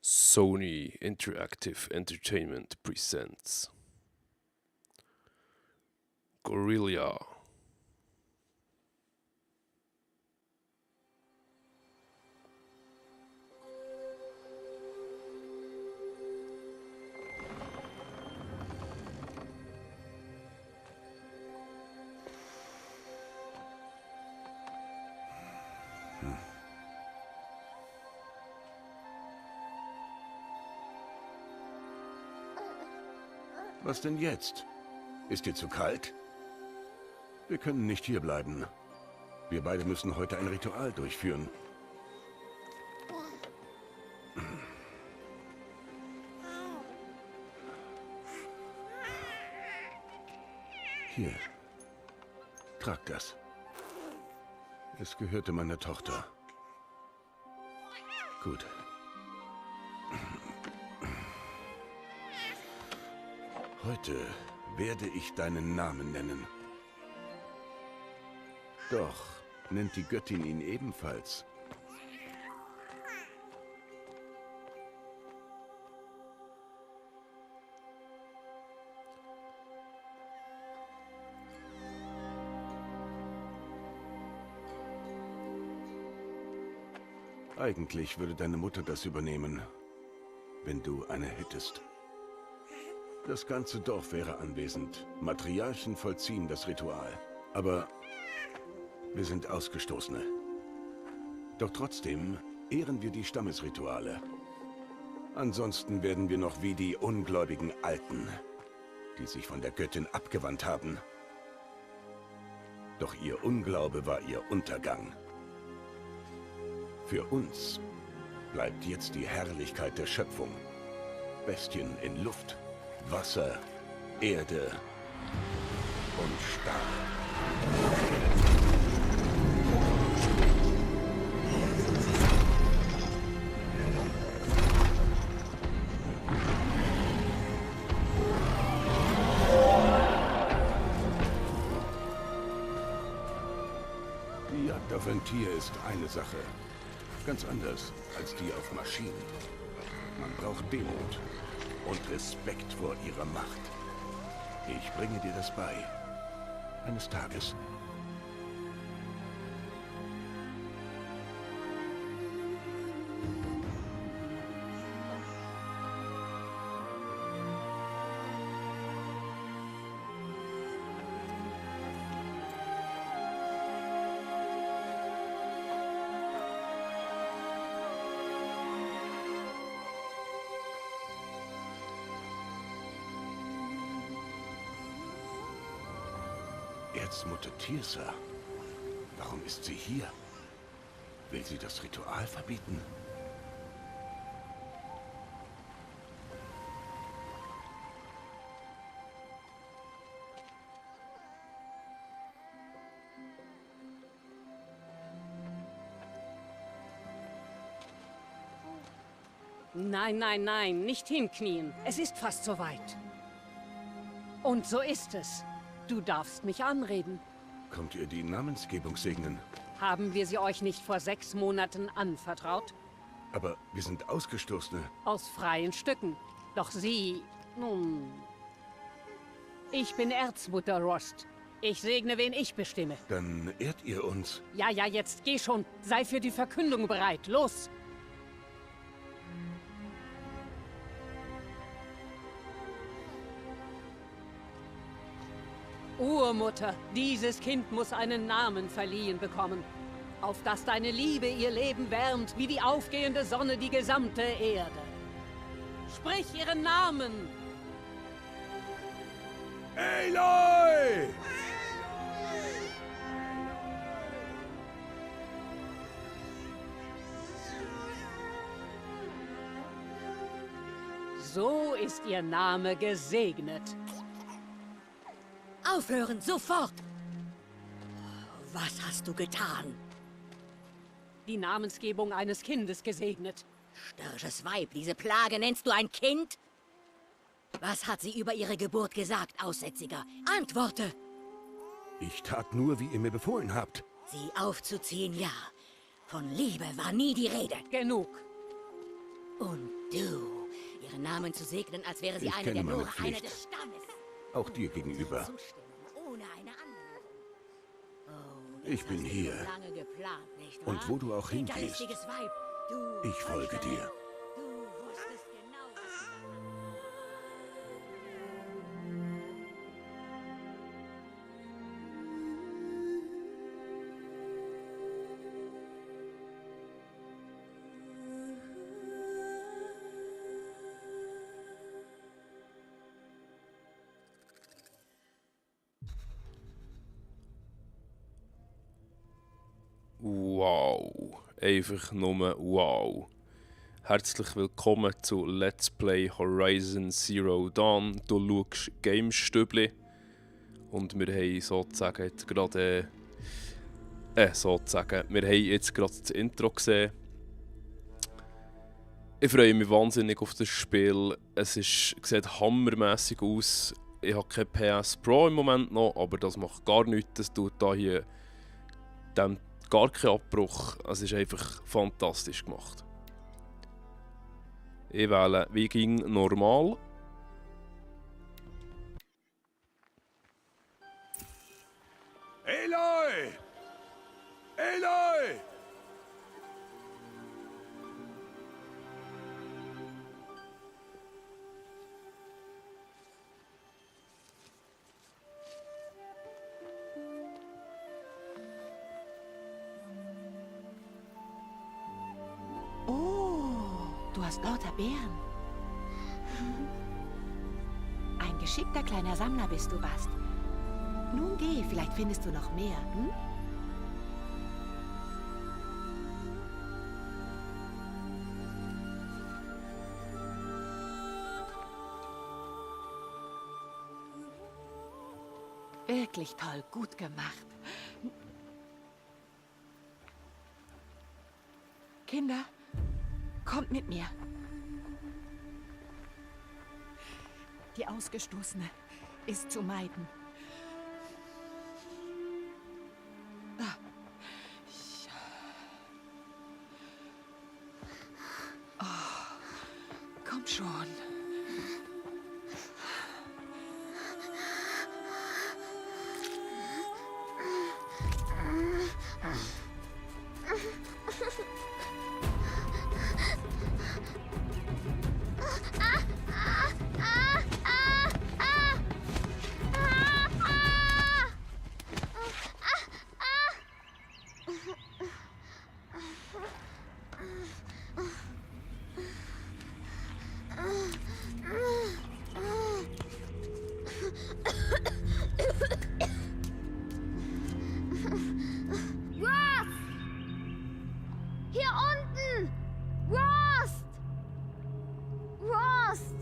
Sony Interactive Entertainment presents Guerrilla. Was denn jetzt? Ist dir zu kalt? Wir können nicht hier bleiben. Wir beide müssen heute ein Ritual durchführen. Hier. Trag das. Es gehörte meiner Tochter. Gut. Heute werde ich deinen Namen nennen. Doch nennt die Göttin ihn ebenfalls. Eigentlich würde deine Mutter das übernehmen, wenn du eine hättest. Das ganze Dorf wäre anwesend. Matriarchen vollziehen das Ritual. Aber wir sind Ausgestoßene. Doch trotzdem ehren wir die Stammesrituale. Ansonsten werden wir noch wie die ungläubigen Alten, die sich von der Göttin abgewandt haben. Doch ihr Unglaube war ihr Untergang. Für uns bleibt jetzt die Herrlichkeit der Schöpfung. Bestien in Luft, Wasser, Erde und Stahl. Die Jagd auf ein Tier ist eine Sache. Ganz anders als die auf Maschinen. Man braucht Demut und Respekt vor ihrer Macht. Ich bringe dir das bei. Eines Tages. Erzmutter Tirsa. Warum ist sie hier? Will sie das Ritual verbieten? Nein, nein, nein, nicht hinknien. Es ist fast soweit. Und so ist es. Du darfst mich anreden. Kommt ihr die Namensgebung segnen? Haben wir sie euch nicht vor 6 Monaten anvertraut? Aber wir sind Ausgestoßene. Aus freien Stücken. Doch sie, nun... Ich bin Erzmutter Rost. Ich segne, wen ich bestimme. Dann ehrt ihr uns. Ja, ja, jetzt geh schon. Sei für die Verkündung bereit. Los! Urmutter, dieses Kind muss einen Namen verliehen bekommen, auf das deine Liebe ihr Leben wärmt, wie die aufgehende Sonne die gesamte Erde. Sprich ihren Namen! Aloy! So ist ihr Name gesegnet. Aufhören, sofort! Was hast du getan? Die Namensgebung eines Kindes gesegnet. Störrisches Weib, diese Plage nennst du ein Kind? Was hat sie über ihre Geburt gesagt, Aussätziger? Antworte! Ich tat nur, wie ihr mir befohlen habt. Sie aufzuziehen, ja. Von Liebe war nie die Rede. Genug. Und Du, ihren Namen zu segnen, als wäre sie Ich eine kenne der meine Nora, eine Pflicht. des Stammes. Auch dir gegenüber. Zustimmung, ohne eine Anmerkung. Oh, das Ich bin hast du hier. so lange geplant, nicht wahr? Und wo du auch hingehst, Hinterlistiges Weib. Du, ich folge Heuchlerin. dir. Du wusstest genau, was du getan hast. Wow. Einfach nur wow. Herzlich willkommen zu Let's Play Horizon Zero Dawn. Du schaust Gamestübli. Und wir haben sozusagen jetzt gerade... wir haben jetzt gerade das Intro gesehen. Ich freue mich wahnsinnig auf das Spiel. Sieht hammermässig aus. Ich habe kein PS Pro im Moment noch, aber das macht gar nichts. Das tut da hier dem gar keinen Abbruch. Es ist einfach fantastisch gemacht. Ich wähle Viking normal. Aloy! Aloy! Oh, du hast lauter Beeren. Ein geschickter kleiner Sammler bist du, Bast. Nun geh, vielleicht findest du noch mehr, hm? Wirklich toll, gut gemacht. Kinder, kommt mit mir. Die Ausgestoßene ist zu meiden. Ah. Oh, komm schon. Rost! Hier unten! Rost! Rost!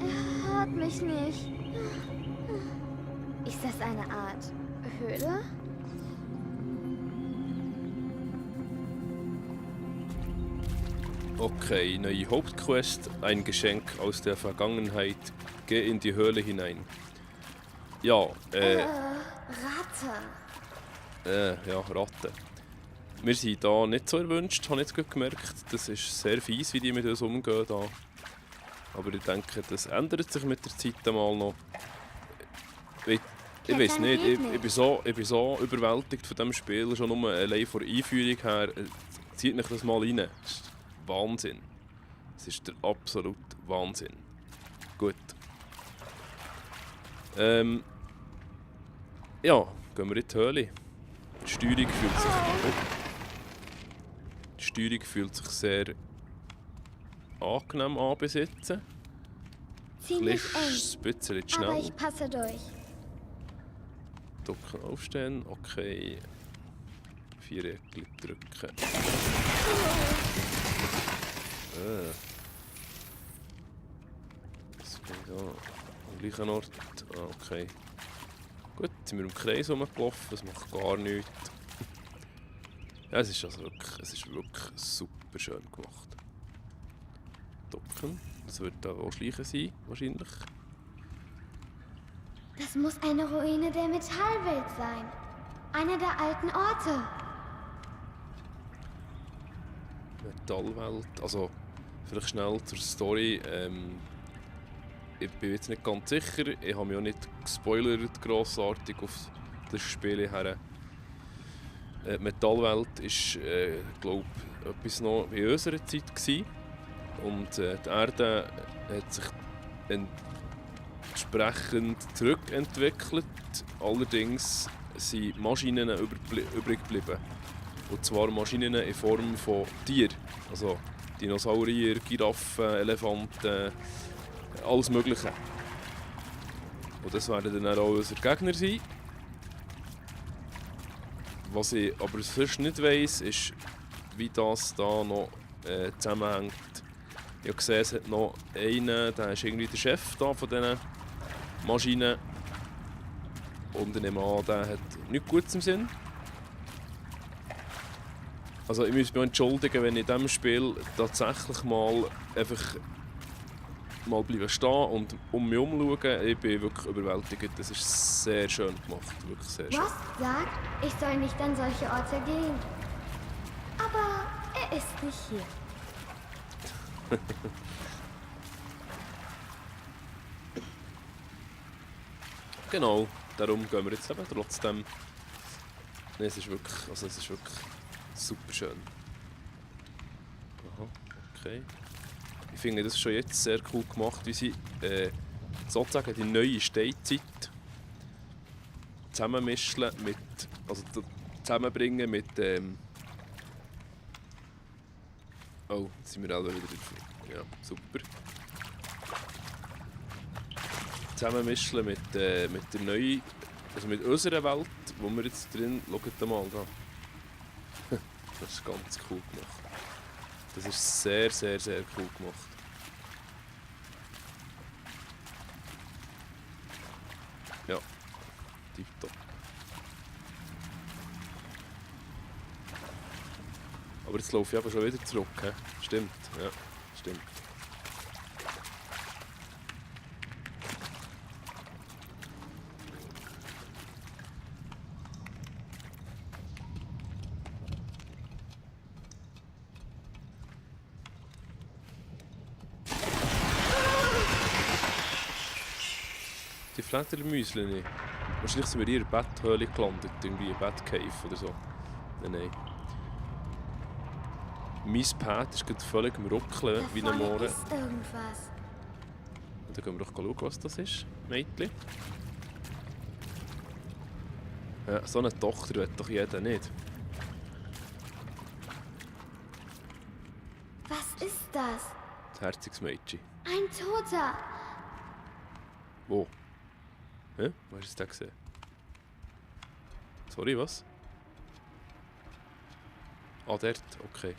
Er hört mich nicht. Ist das eine Art Höhle? Okay, neue Hauptquest. Ein Geschenk aus der Vergangenheit. Geh in die Höhle hinein. Ja, Ratte. ja, Ratten. Wir sind hier nicht so erwünscht, habe ich jetzt gerade gemerkt. Das ist sehr fies, wie die mit uns umgehen da. Aber ich denke, das ändert sich mit der Zeit einmal noch. Ich weiß nicht, ich bin so überwältigt von diesem Spiel, schon nur allein von der Einführung her. Zieht mich das mal rein. Das ist Wahnsinn. Das ist der absolute Wahnsinn. Gut. Ja, gehen wir in die Höhle. Die Steuerung fühlt sich sehr angenehm an bis jetzt. Ziemlich Ein eng. bisschen Aber schnell. ich passe durch. Drücken aufstehen, okay. Viereckchen drücken. Das bin ich da am gleichen Ort. Ah, okay. Gut, jetzt sind wir im Kreis rumgelaufen, das macht gar nichts. Ja, es ist wirklich super schön gemacht. Drücken. Das wird da auch Schleichen sein, wahrscheinlich. Das muss eine Ruine der Metallwelt sein. Einer der alten Orte. Metallwelt. Also, vielleicht schnell zur Story. Ich bin jetzt nicht ganz sicher. Ich habe mich auch nicht gespoilert grossartig auf das Spiel her. Die Metallwelt war, glaube ich, etwas noch in unserer Zeit gewesen. Und die Erde hat sich entsprechend zurückentwickelt. Allerdings sind Maschinen übrig geblieben. Und zwar Maschinen in Form von Tieren. Also Dinosaurier, Giraffen, Elefanten, alles Mögliche. Und das werden dann auch unsere Gegner sein. Was ich aber sonst nicht weiss, ist, wie das da noch zusammenhängt. Ich habe gesehen, es hat noch einen, der ist irgendwie der Chef da von diesen Maschinen. Und ich nehme an, der hat nichts Gutes im Sinn. Also ich muss mich entschuldigen, wenn ich in diesem Spiel tatsächlich mal einfach mal bleiben stehen und um mich umschauen. Ich bin wirklich überwältigt. Das ist sehr schön gemacht. Wirklich sehr schön. Rost sagt, ich soll nicht an solche Orte gehen. Aber er ist nicht hier. Genau, darum gehen wir jetzt eben trotzdem. Nee, es ist wirklich super schön. Aha, okay. Ich finde das schon jetzt sehr cool gemacht, wie sie sozusagen die neue Steinzeit zusammenmischen mit, also zusammenbringen mit oh, jetzt sind wir alle wieder drauf. Ja, super. Zusammenmischen mit der neuen, also mit unserer Welt, wo wir jetzt drin, schaut mal da. Das ist ganz cool gemacht. Das ist sehr, sehr, sehr cool gemacht. Ja, tipptopp. Aber jetzt laufe ich aber schon wieder zurück. He? Stimmt, ja, stimmt. Die Fledermäusle nicht. Wahrscheinlich sind wir in ihrer Betthöhle gelandet, irgendwie in Batcave oder so. Nein. Mein Pad ist gerade völlig am Ruckeln, wie ein Mohren. Ist irgendwas. Und dann gehen wir doch schauen, was das ist, Mädchen. Ja, so eine Tochter will doch jeder nicht. Was ist das? Das herziges Mädchen. Ein Toter. Wo? Hä? Wo hast du das gesehen? Sorry, was? Ah, dort, okay.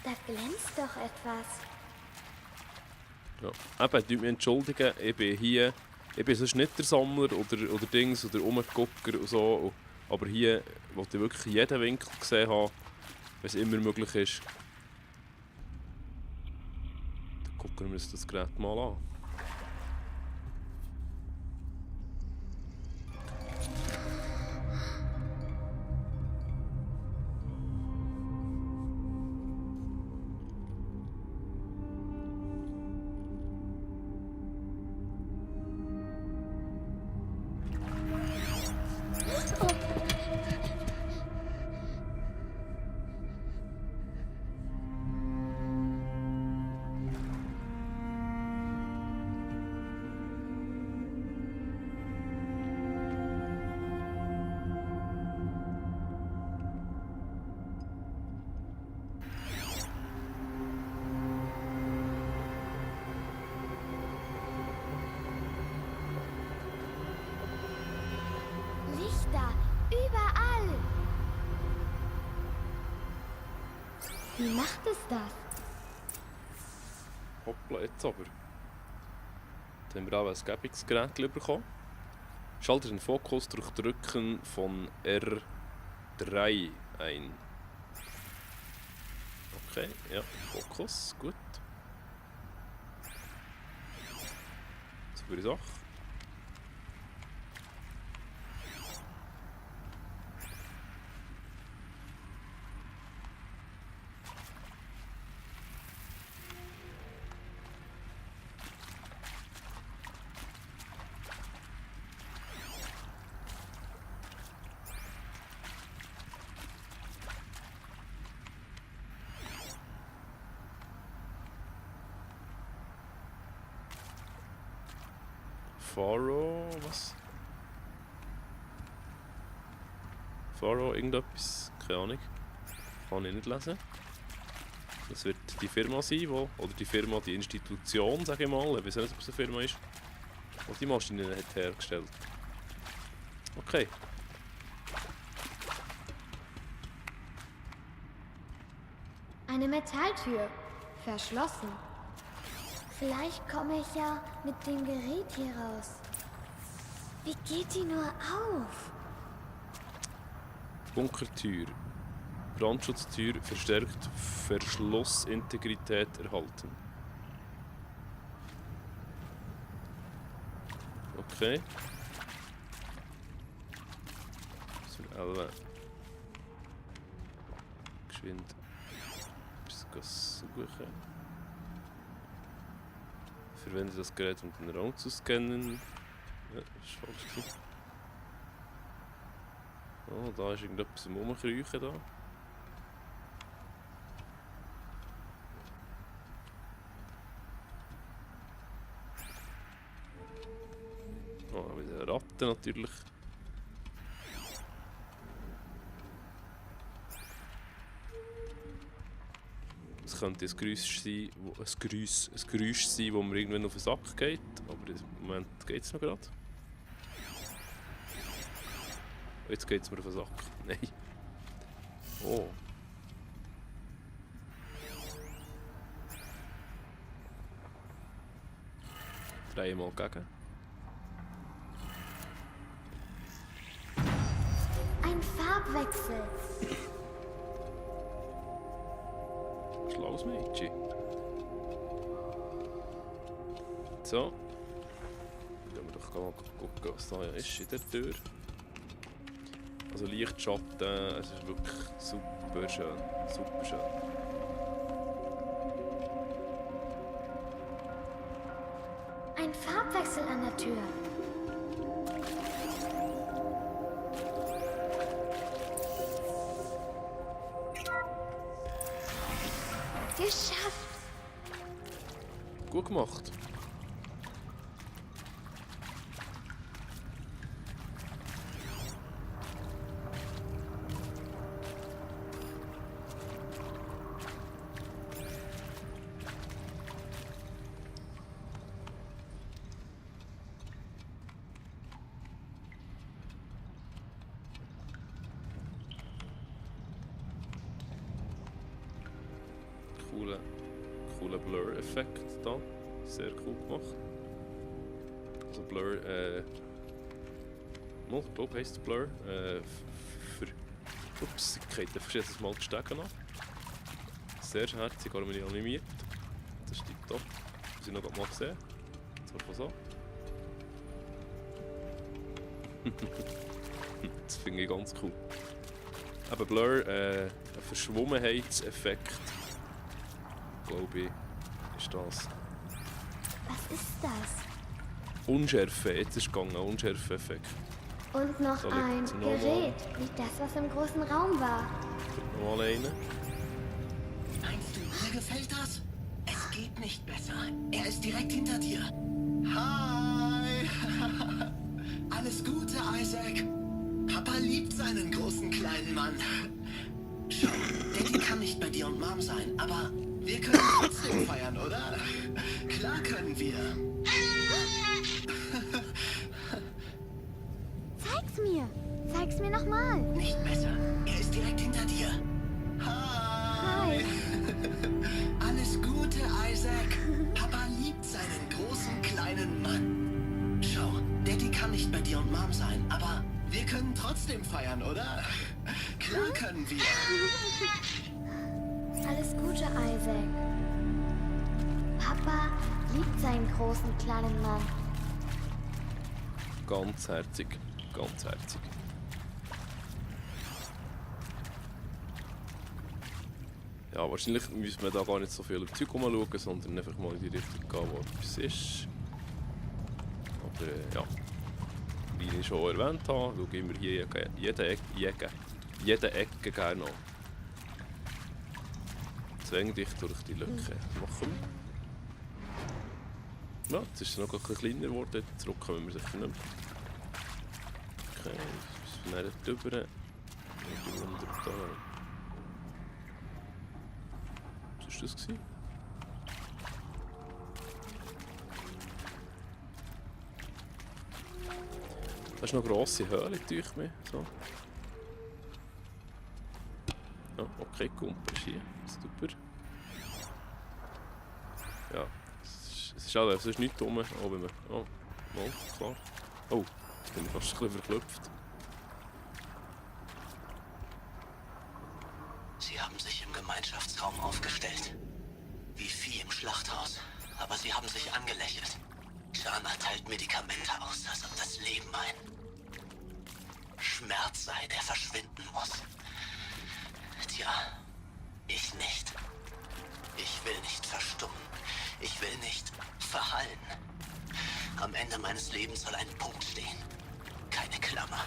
Da glänzt doch etwas. Ja. Eben, tut mich entschuldigen, ich bin hier. Ich bin sonst nicht der Sammler oder Dings oder Umgucker und so. Aber hier wollte ich wirklich jeden Winkel gesehen haben, wenn es immer möglich ist. Dann gucken wir uns das Gerät mal an. Lichter, überall. Wie macht es das? Hoppla, jetzt aber. Jetzt haben wir auch ein Gebungsgerät bekommen. Schalte den Fokus durch Drücken von R3 ein. Okay, ja, Fokus, gut. Super Sache. Pharaoh, was? Pharaoh, irgendetwas? Keine Ahnung. Kann ich nicht lesen. Das wird die Firma sein, wo, oder die Firma, die Institution, sage ich mal. Ich weiß nicht, ob es eine Firma ist, die die Maschinen hat hergestellt. Okay. Eine Metalltür. Verschlossen. Vielleicht komme ich ja mit dem Gerät hier raus. Wie geht die nur auf? Bunkertür. Brandschutztür verstärkt Verschlussintegrität erhalten. Okay. Also, geschwind etwas suchen. Verwende das Gerät, um den Raum zu scannen. Ja, das ist falsch. Oh, da ist irgendetwas am Rumkriechen da. Oh, wieder Ratten natürlich. Es könnte ein Geräusch sein, wo mir irgendwann auf den Sack geht, aber im Moment geht es noch gerade. Jetzt geht es mir auf den Sack. Nein. Oh. Dreimal gegen. Ein Farbwechsel. Schlaues Mädchen. So. Dann wir doch mal gucken, was da ist in der Tür. Also Lichtschatten, es ist wirklich super schön. Super schön. Ein Farbwechsel an der Tür. Geschafft! Gut gemacht. Cooler Blur-Effekt da. Sehr cool gemacht. Also Blur, ich glaube heisst Blur. Ups, ich habe verschiedenes Mal gesteckt noch. Sehr herzig animiert. Das ist tiptop. Muss ich noch mal sehen. So so. Das finde ich ganz cool. Aber Blur, ein Verschwommenheitseffekt. Glaube ich, ist das. Was ist das? Unschärfe, jetzt ist es gegangen, Unschärfe-Effekt. Und noch So, ein liegt's noch Gerät, wie das, was im großen Raum war. Nochmal einen. Meinst du, mir gefällt das? Es geht nicht besser. Er ist direkt hinter dir. Hi! Alles Gute, Isaac. Papa liebt seinen großen kleinen Mann. Schau, Daddy kann nicht bei dir und Mom sein, aber wir können trotzdem feiern, oder? Klar können wir. Zeig's mir! Zeig's mir nochmal! Nicht besser. Er ist direkt hinter dir. Hi! Alles Gute, Isaac. Papa liebt seinen großen kleinen Mann. Schau, Daddy kann nicht bei dir und Mom sein, aber wir können trotzdem feiern, oder? Klar können wir. Alles Gute, Isaac. Papa liebt seinen großen kleinen Mann. Ganz herzig, ganz herzig. Ja, wahrscheinlich müssen wir da gar nicht so viel im Zeug schauen, sondern einfach mal in die Richtung gehen, wo etwas ist. Aber ja, wie ich schon erwähnt habe, schaue ich mir hier jede Ecke gerne an. Zwäng dich durch die Lücke. Machen wir. Ja, jetzt ist es noch ein bisschen kleiner geworden. Jetzt zurückkommen wir sicher nicht mehr. Okay, jetzt müssen wir nicht drüber. Wunderbar. Was war das gewesen? Das ist noch eine grosse Höhle, durch mich. So. Ja, okay, Kumpel ist hier. Super. Ja, es ist alles, es ist nichts dumm. Oh, wenn wir. Oh, klar. Oh, jetzt bin ich fast ein bisschen verklüpft. Sie haben sich im Gemeinschaftsraum aufgestellt. Wie Vieh im Schlachthaus. Aber sie haben sich angelächelt. Jana teilt Medikamente aus, als ob das Leben ein Schmerz sei, der verschwinden muss. Tja, ich nicht. Ich will nicht verstummen. Ich will nicht verhallen. Am Ende meines Lebens soll ein Punkt stehen. Keine Klammer.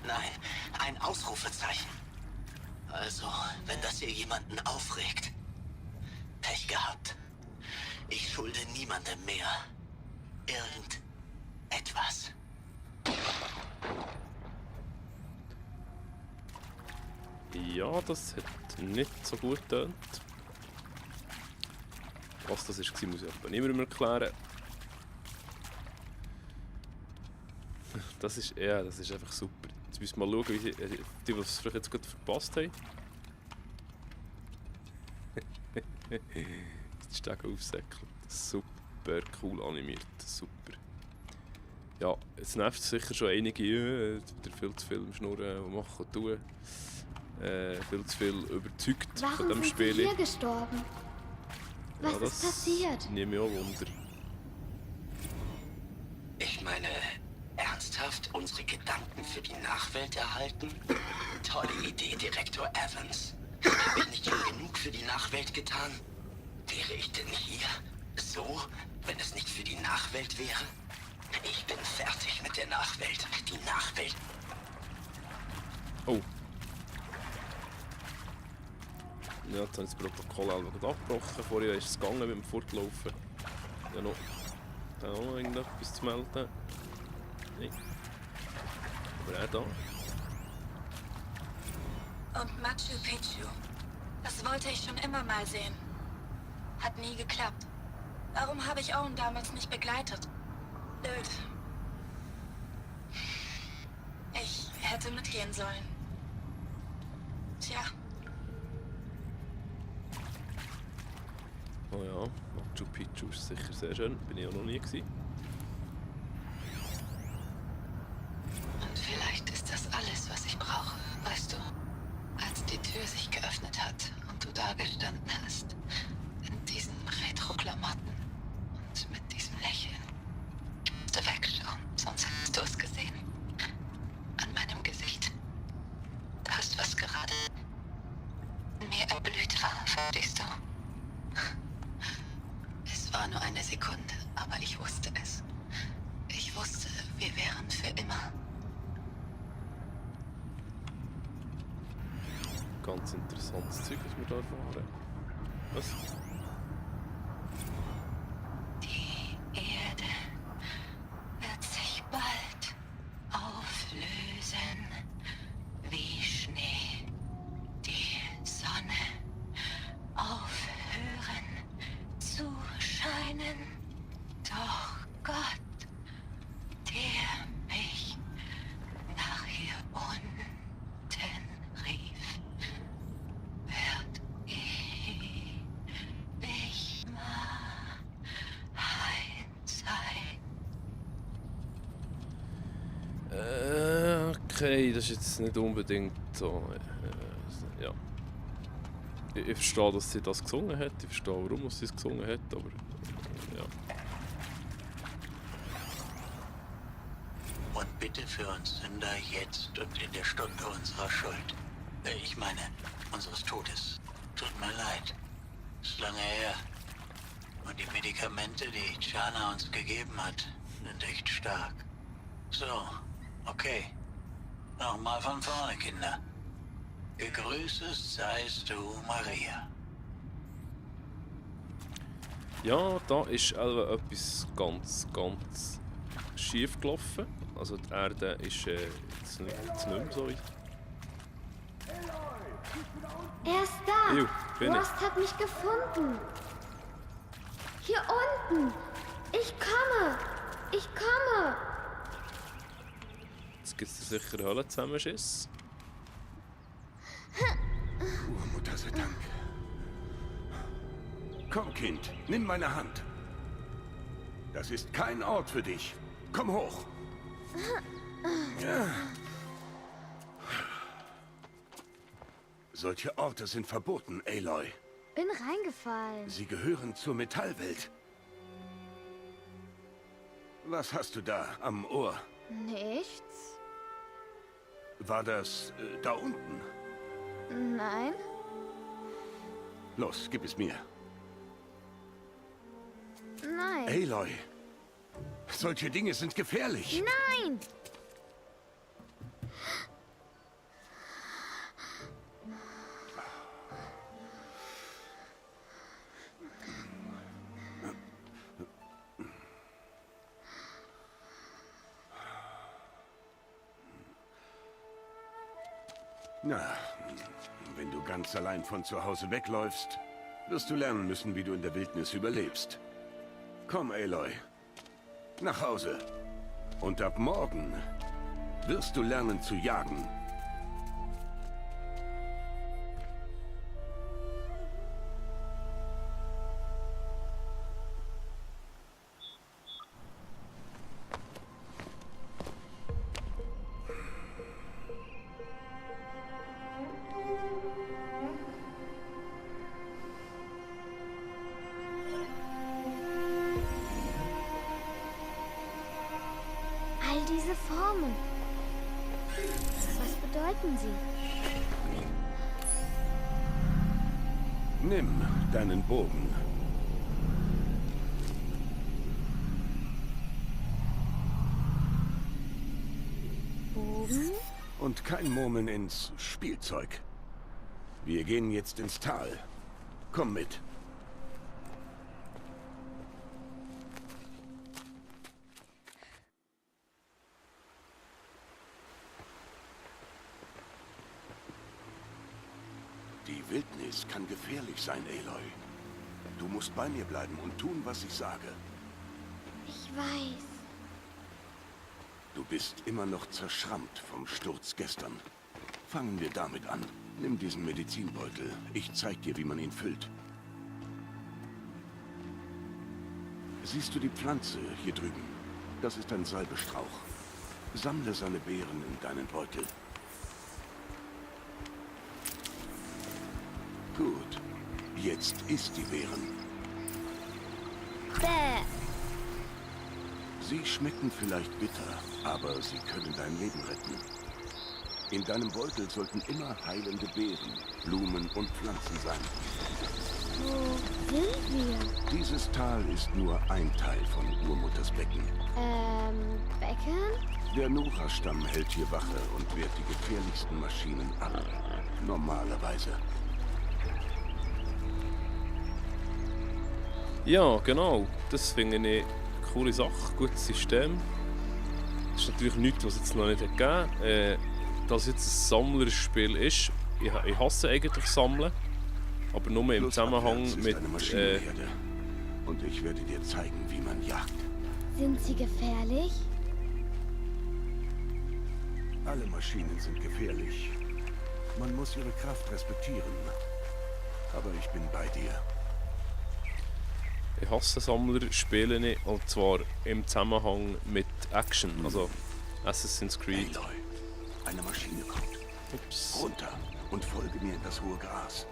Nein, ein Ausrufezeichen. Also, wenn das hier jemanden aufregt, Pech gehabt. Ich schulde niemandem mehr irgendetwas. Ja, das hat nicht so gut getönt. Was das war, muss ich aber niemandem erklären. Das ist einfach super. Jetzt müssen wir mal schauen, wie die es vielleicht jetzt gerade verpasst haben. Die Stege aufsäckeln. Super cool animiert. Super. Ja, jetzt nervt es sicher schon einige, wieder viel zu viel im Schnurren und machen und tun. Viel zu viel überzeugt von dem Spiel. Warum sind Sie hier gestorben? Was ist passiert? Nehme ich auch Wunder. Ich meine, ernsthaft unsere Gedanken für die Nachwelt erhalten? Tolle Idee, Direktor Evans. Habe ich nicht schon genug für die Nachwelt getan? Wäre ich denn hier so, wenn es nicht für die Nachwelt wäre? Ich bin fertig mit der Nachwelt. Die Nachwelt. Oh. Ja, jetzt habe ich das Protokoll abgebrochen. Vorher ist es gegangen mit dem Fortlaufen. Ja, noch irgendetwas zu melden. Nein. Aber auch da. Und Machu Picchu. Das wollte ich schon immer mal sehen. Hat nie geklappt. Warum habe ich Owen damals nicht begleitet? Blöd. Ich hätte mitgehen sollen. Tja. Oh ja, Machu Picchu ist sicher sehr schön. Bin ich auch noch nie gewesen. Und vielleicht ist das alles, was ich brauche. Weißt du, als die Tür sich geöffnet hat und du da gestanden hast, in diesen Retro-Klamotten und mit diesem Lächeln. Du wegschauen, sonst hättest du es gesehen. An meinem Gesicht. Das, was gerade in mir erblüht war, verstehst du? Es war nur eine Sekunde, aber ich wusste es. Ich wusste, wir wären für immer. Ganz interessantes Zeug, was wir da erfahren. Was? Die Erde wird sich bald auflösen wie Schnee. Die Sonne aufhören zu scheinen. Doch Gott, der mich nach hier unten rief, wird ewig mein sein. Okay, das ist jetzt nicht unbedingt so. Ja. Ich verstehe, dass sie das gesungen hat. Ich verstehe, warum sie es gesungen hat, aber ja. Und bitte für uns Sünder jetzt und in der Stunde unserer Schuld. Ich meine, unseres Todes. Tut mir leid. Ist lange her. Und die Medikamente, die Jana uns gegeben hat, sind echt stark. So, okay. Nochmal von vorne, Kinder. Gegrüßet seist du, Maria. Ja, da ist etwas ganz schief gelaufen. Also die Erde ist jetzt nicht mehr so. Er ist da. Jo, bin ich. Rost hat mich gefunden. Hier unten. Ich komme. Ich komme. Jetzt gibt es sicher einen Höllenzusammenschiss. Urmutter sei Dank. Komm, Kind, nimm meine Hand. Das ist kein Ort für dich. Komm hoch. Ja. Solche Orte sind verboten, Aloy. Bin reingefallen. Sie gehören zur Metallwelt. Was hast du da am Ohr? Nichts. War das da unten? Nein. Los, gib es mir. Nein. Aloy, solche Dinge sind gefährlich. Nein. Na, wenn du ganz allein von zu Hause wegläufst, wirst du lernen müssen, wie du in der Wildnis überlebst. Komm, Aloy. Nach Hause. Und ab morgen wirst du lernen zu jagen. All diese Formen. Was bedeuten sie? Nimm deinen Bogen. Bogen? Und kein Murmeln ins Spielzeug. Wir gehen jetzt ins Tal. Komm mit. Die Wildnis kann gefährlich sein, Aloy. Du musst bei mir bleiben und tun, was ich sage. Ich weiß. Du bist immer noch zerschrammt vom Sturz gestern. Fangen wir damit an. Nimm diesen Medizinbeutel. Ich zeig dir, wie man ihn füllt. Siehst du die Pflanze hier drüben? Das ist ein Salbestrauch. Sammle seine Beeren in deinen Beutel. Gut. Jetzt isst die Beeren. Bäh. Sie schmecken vielleicht bitter, aber sie können dein Leben retten. In deinem Beutel sollten immer heilende Beeren, Blumen und Pflanzen sein. Wo sind wir? Dieses Tal ist nur ein Teil von Urmutters Becken. Becken? Der Nora-Stamm hält hier Wache und wehrt die gefährlichsten Maschinen ab. Normalerweise. Ja, genau. Das finde ich eine coole Sache, gutes System. Das ist natürlich nichts, was es jetzt noch nicht hat gegeben. Dass jetzt ein Sammlerspiel ist. Ich hasse eigentlich Sammeln. Aber nur im Zusammenhang Flussabwärts ist mit... eine Maschinenherde. Und ich werde dir zeigen, wie man jagt. Sind sie gefährlich? Alle Maschinen sind gefährlich. Man muss ihre Kraft respektieren. Aber ich bin bei dir. Ich hasse Sammlerspiele nicht, und zwar im Zusammenhang mit Action, also Assassin's Creed. Aloy, eine Maschine kommt. Ups. Runter und folge mir in das hohe Gras.